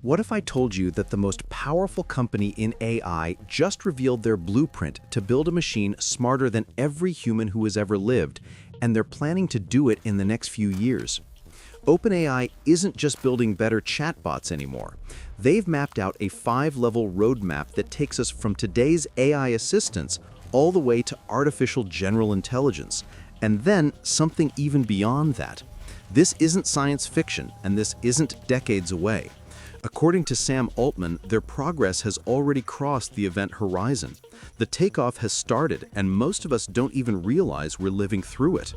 What if I told you that the most powerful company in AI just revealed their blueprint to build a machine smarter than every human who has ever lived, and they're planning to do it in the next few years? OpenAI isn't just building better chatbots anymore. They've mapped out a 5-level roadmap that takes us from today's AI assistants all the way to artificial general intelligence, and then something even beyond that. This isn't science fiction, and this isn't decades away. According to Sam Altman, their progress has already crossed the event horizon. The takeoff has started, and most of us don't even realize we're living through it.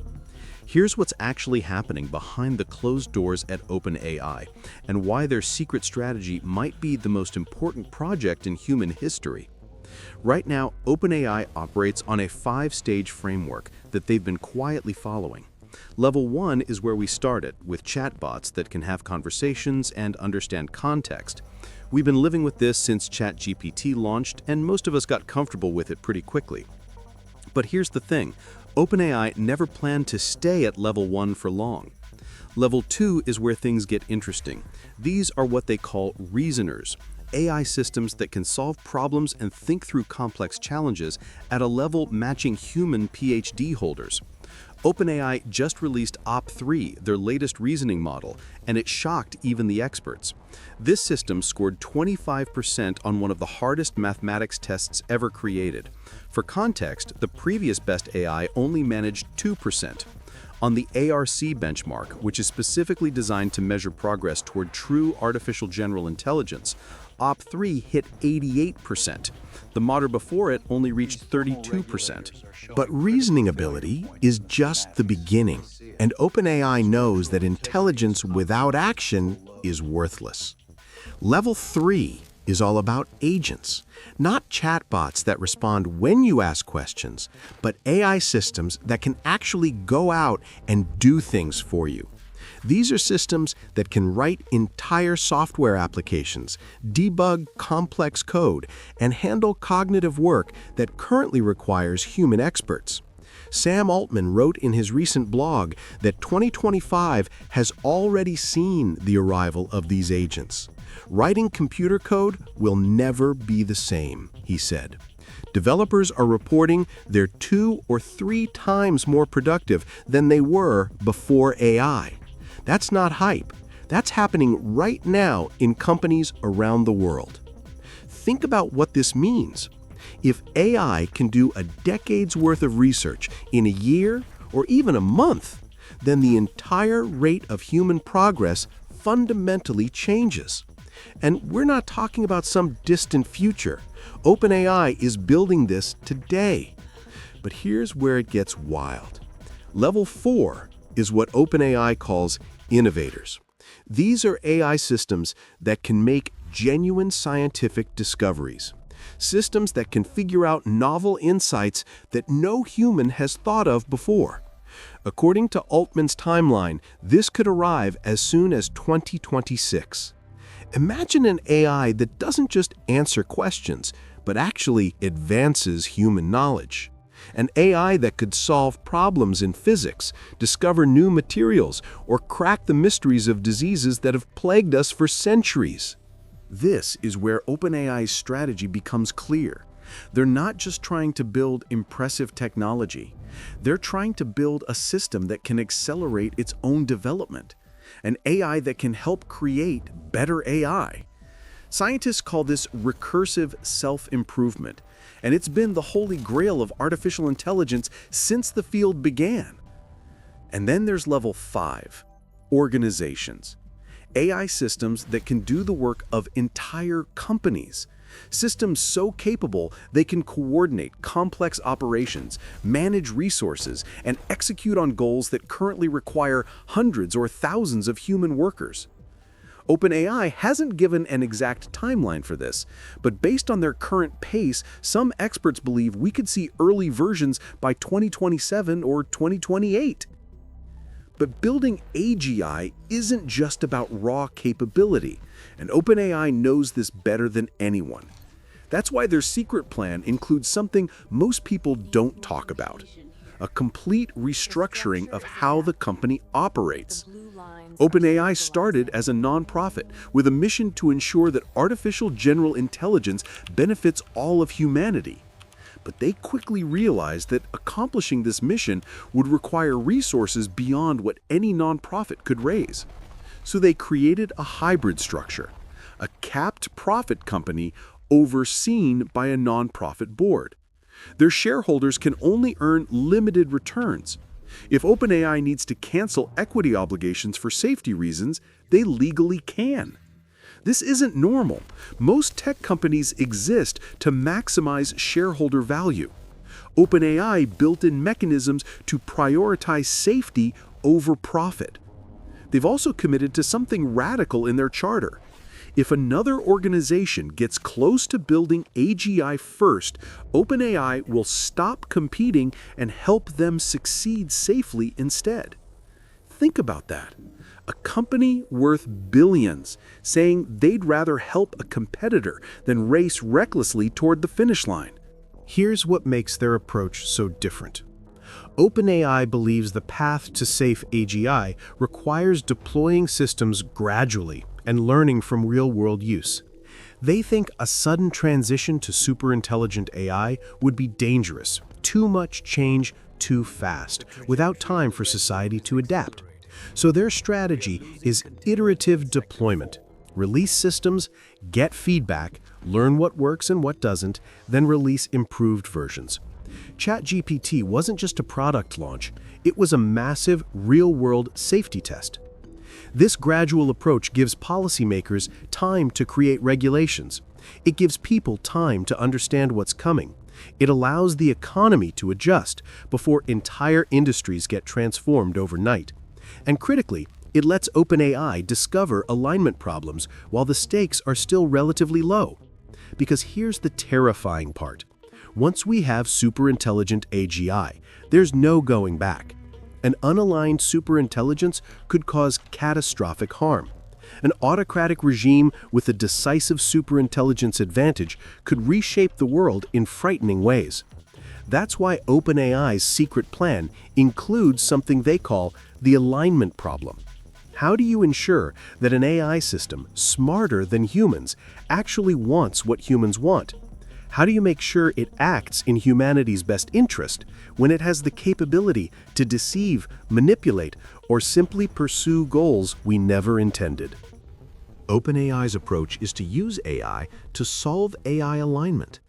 Here's what's actually happening behind the closed doors at OpenAI, and why their secret strategy might be the most important project in human history. Right now, OpenAI operates on a 5-stage framework that they've been quietly following. Level 1 is where we started, with chatbots that can have conversations and understand context. We've been living with this since ChatGPT launched, and most of us got comfortable with it pretty quickly. But here's the thing, OpenAI never planned to stay at Level 1 for long. Level 2 is where things get interesting. These are what they call reasoners, AI systems that can solve problems and think through complex challenges at a level matching human PhD holders. OpenAI just released OP3, their latest reasoning model, and it shocked even the experts. This system scored 25% on one of the hardest mathematics tests ever created. For context, the previous best AI only managed 2%. On the ARC benchmark, which is specifically designed to measure progress toward true artificial general intelligence, OP3 hit 88%. The model before it only reached 32%. But reasoning ability is just the beginning, and OpenAI knows that intelligence without action is worthless. Level 3 is all about agents, not chatbots that respond when you ask questions, but AI systems that can actually go out and do things for you. These are systems that can write entire software applications, debug complex code, and handle cognitive work that currently requires human experts. Sam Altman wrote in his recent blog that 2025 has already seen the arrival of these agents. Writing computer code will never be the same, he said. Developers are reporting they're 2 or 3 times more productive than they were before AI. That's not hype. That's happening right now in companies around the world. Think about what this means. If AI can do a decade's worth of research in a year or even a month, then the entire rate of human progress fundamentally changes. And we're not talking about some distant future. OpenAI is building this today. But here's where it gets wild. Level 4 is what OpenAI calls Innovators. These are AI systems that can make genuine scientific discoveries. Systems that can figure out novel insights that no human has thought of before. According to Altman's timeline, this could arrive as soon as 2026. Imagine an AI that doesn't just answer questions, but actually advances human knowledge. An AI that could solve problems in physics, discover new materials, or crack the mysteries of diseases that have plagued us for centuries. This is where OpenAI's strategy becomes clear. They're not just trying to build impressive technology. They're trying to build a system that can accelerate its own development. An AI that can help create better AI. Scientists call this recursive self-improvement, and it's been the holy grail of artificial intelligence since the field began. And then there's level 5, organizations. AI systems that can do the work of entire companies. Systems so capable they can coordinate complex operations, manage resources, and execute on goals that currently require hundreds or thousands of human workers. OpenAI hasn't given an exact timeline for this, but based on their current pace, some experts believe we could see early versions by 2027 or 2028. But building AGI isn't just about raw capability, and OpenAI knows this better than anyone. That's why their secret plan includes something most people don't talk about: a complete restructuring of how the company operates. OpenAI started as a nonprofit with a mission to ensure that artificial general intelligence benefits all of humanity. But they quickly realized that accomplishing this mission would require resources beyond what any nonprofit could raise. So they created a hybrid structure, a capped profit company overseen by a nonprofit board. Their shareholders can only earn limited returns. If OpenAI needs to cancel equity obligations for safety reasons, they legally can. This isn't normal. Most tech companies exist to maximize shareholder value. OpenAI built in mechanisms to prioritize safety over profit. They've also committed to something radical in their charter. If another organization gets close to building AGI first, OpenAI will stop competing and help them succeed safely instead. Think about that. A company worth billions saying they'd rather help a competitor than race recklessly toward the finish line. Here's what makes their approach so different. OpenAI believes the path to safe AGI requires deploying systems gradually and learning from real-world use. They think a sudden transition to superintelligent AI would be dangerous, too much change too fast, without time for society to adapt. So their strategy is iterative deployment. Release systems, get feedback, learn what works and what doesn't, then release improved versions. ChatGPT wasn't just a product launch, it was a massive, real-world safety test. This gradual approach gives policymakers time to create regulations. It gives people time to understand what's coming. It allows the economy to adjust before entire industries get transformed overnight. And critically, it lets OpenAI discover alignment problems while the stakes are still relatively low. Because here's the terrifying part. Once we have superintelligent AGI, there's no going back. An unaligned superintelligence could cause catastrophic harm. An autocratic regime with a decisive superintelligence advantage could reshape the world in frightening ways. That's why OpenAI's secret plan includes something they call the alignment problem. How do you ensure that an AI system, smarter than humans, actually wants what humans want? How do you make sure it acts in humanity's best interest when it has the capability to deceive, manipulate, or simply pursue goals we never intended? OpenAI's approach is to use AI to solve AI alignment.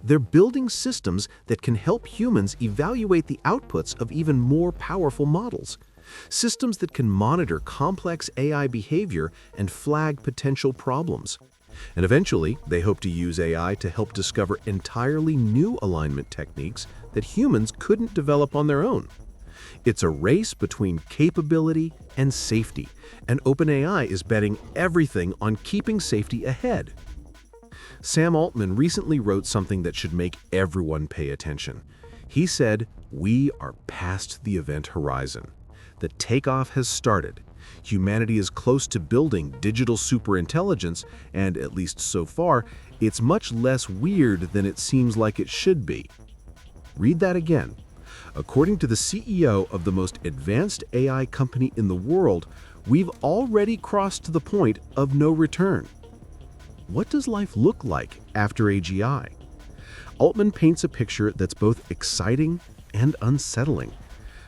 They're building systems that can help humans evaluate the outputs of even more powerful models. Systems that can monitor complex AI behavior and flag potential problems. And eventually, they hope to use AI to help discover entirely new alignment techniques that humans couldn't develop on their own. It's a race between capability and safety, and OpenAI is betting everything on keeping safety ahead. Sam Altman recently wrote something that should make everyone pay attention. He said, "We are past the event horizon. The takeoff has started. Humanity is close to building digital superintelligence, and at least so far, it's much less weird than it seems like it should be." Read that again. According to the CEO of the most advanced AI company in the world, we've already crossed the point of no return. What does life look like after AGI? Altman paints a picture that's both exciting and unsettling.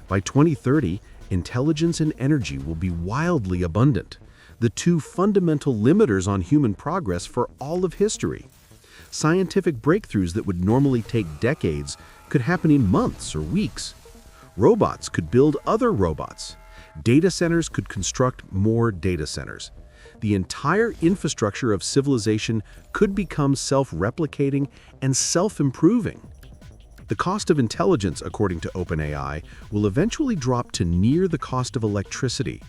By 2030, intelligence and energy will be wildly abundant, the two fundamental limiters on human progress for all of history. Scientific breakthroughs that would normally take decades could happen in months or weeks. Robots could build other robots. Data centers could construct more data centers. The entire infrastructure of civilization could become self-replicating and self-improving. The cost of intelligence, according to OpenAI, will eventually drop to near the cost of electricity.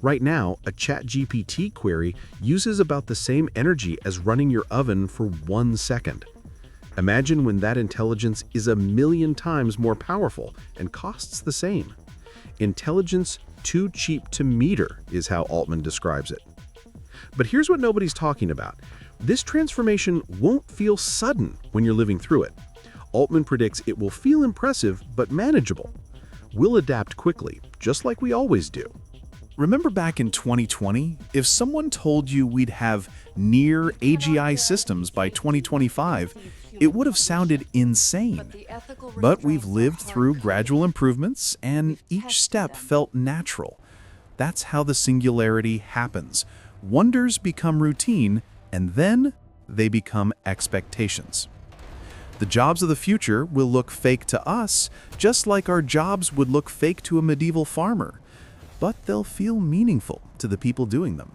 Right now, a ChatGPT query uses about the same energy as running your oven for 1 second. Imagine when that intelligence is 1,000,000 times more powerful and costs the same. Intelligence too cheap to meter is how Altman describes it. But here's what nobody's talking about. This transformation won't feel sudden when you're living through it. Altman predicts it will feel impressive but manageable. We'll adapt quickly, just like we always do. Remember back in 2020, if someone told you we'd have near AGI systems by 2025, it would have sounded insane. But we've lived through gradual improvements, and each step felt natural. That's how the singularity happens. Wonders become routine, and then they become expectations. The jobs of the future will look fake to us, just like our jobs would look fake to a medieval farmer. But they'll feel meaningful to the people doing them.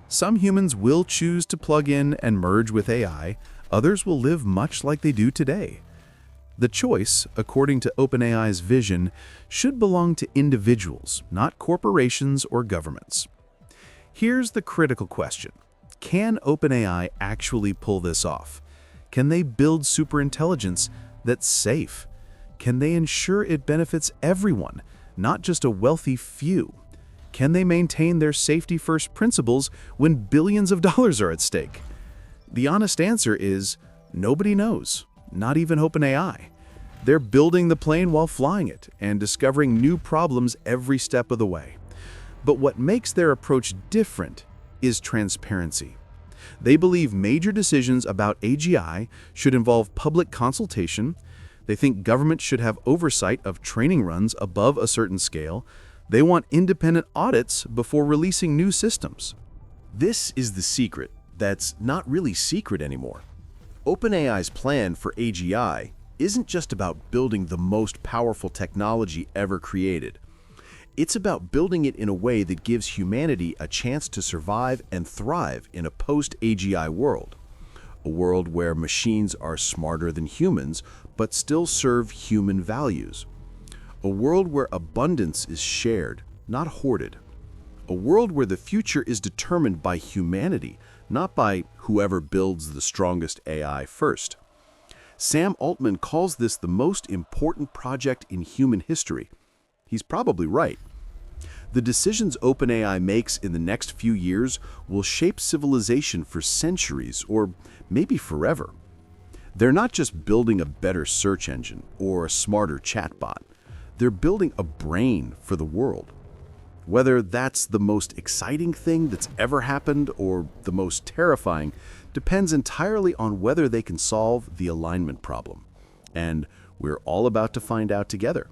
Some humans will choose to plug in and merge with AI, others will live much like they do today. The choice, according to OpenAI's vision, should belong to individuals, not corporations or governments. Here's the critical question. Can OpenAI actually pull this off? Can they build superintelligence that's safe? Can they ensure it benefits everyone, not just a wealthy few? Can they maintain their safety-first principles when billions of dollars are at stake? The honest answer is nobody knows, not even OpenAI. They're building the plane while flying it and discovering new problems every step of the way. But what makes their approach different is transparency. They believe major decisions about AGI should involve public consultation. They think government should have oversight of training runs above a certain scale. They want independent audits before releasing new systems. This is the secret that's not really secret anymore. OpenAI's plan for AGI isn't just about building the most powerful technology ever created. It's about building it in a way that gives humanity a chance to survive and thrive in a post-AGI world. A world where machines are smarter than humans, but still serve human values. A world where abundance is shared, not hoarded. A world where the future is determined by humanity, not by whoever builds the strongest AI first. Sam Altman calls this the most important project in human history. He's probably right. The decisions OpenAI makes in the next few years will shape civilization for centuries, or maybe forever. They're not just building a better search engine or a smarter chatbot. They're building a brain for the world. Whether that's the most exciting thing that's ever happened or the most terrifying depends entirely on whether they can solve the alignment problem. And we're all about to find out together.